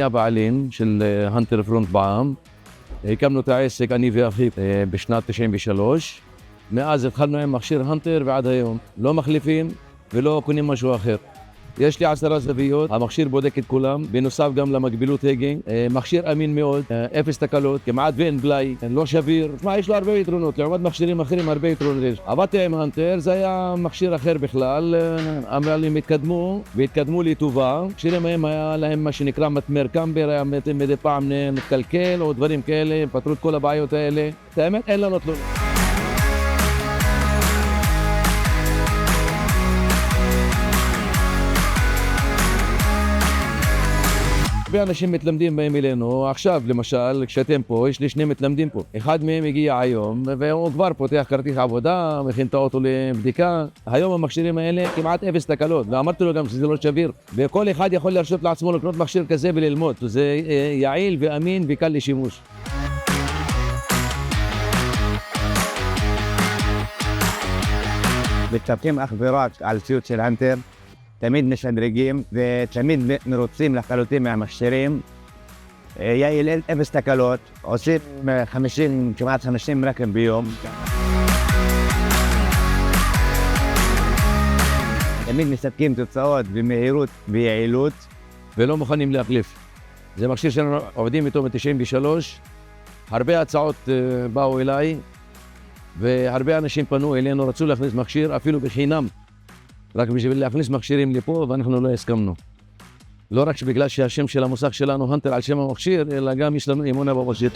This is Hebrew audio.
אני הבעלים של הנטר פרונט בע"מ. הקמנו את העסק, אני ואחי, בשנת 93. מאז התחלנו עם מכשיר הנטר ועד היום. לא מחליפים ולא קונים משהו אחר. יש לי 10 זוויות, המכשיר בודק את כולם, בנוסף גם למגבילות הגה. מכשיר אמין מאוד, אפס תקלות, כמעט ואין בלאי, לא שביר. תשמע, יש לו הרבה יתרונות, לעומת מכשירים אחרים הרבה יתרונות יש. עבדתי עם הנטר, זה היה מכשיר אחר בכלל, אבל הם התקדמו לטובה. מכשירים ההם היה להם מה שנקרא מתמר קמבר, היה מדי פעם מתקלקל או דברים כאלה, פתרו את כל הבעיות האלה. את האמת, אין לנו תלונות. הרבה אנשים מתלמדים בהם אלינו. עכשיו, למשל, כשאתם פה, יש לי 2 מתלמדים פה. אחד מהם הגיע היום, והוא כבר פותח כרטיס עבודה, מכין את האוטו לבדיקה. היום המכשירים האלה כמעט אפס תקלות, ואמרתי לו גם שזה לא שביר. וכל אחד יכול להרשות לעצמו לקנות מכשיר כזה וללמוד. זה יעיל ואמין וקל לשימוש. מתספקים אך ורק על ציוד של הנטר. תמיד משדרגים ותמיד מרוצים לחלוטין מהמכשירים. יעיל, אפס תקלות, עושים כמעט 50 רכב ביום. תמיד מספקים תוצאות במהירות ויעילות. ולא מוכנים להחליף. זה מכשיר שאנחנו עובדים איתו מ-93. הרבה הצעות באו אליי, והרבה אנשים פנו אלינו, רצו להכניס מכשיר אפילו בחינם. רק בשביל להכניס מכשירים לפה, ואנחנו לא הסכמנו. לא רק בגלל שהשם של המוסך שלנו הנטר על שם המכשיר, אלא גם יש לנו אמונה במכשיר.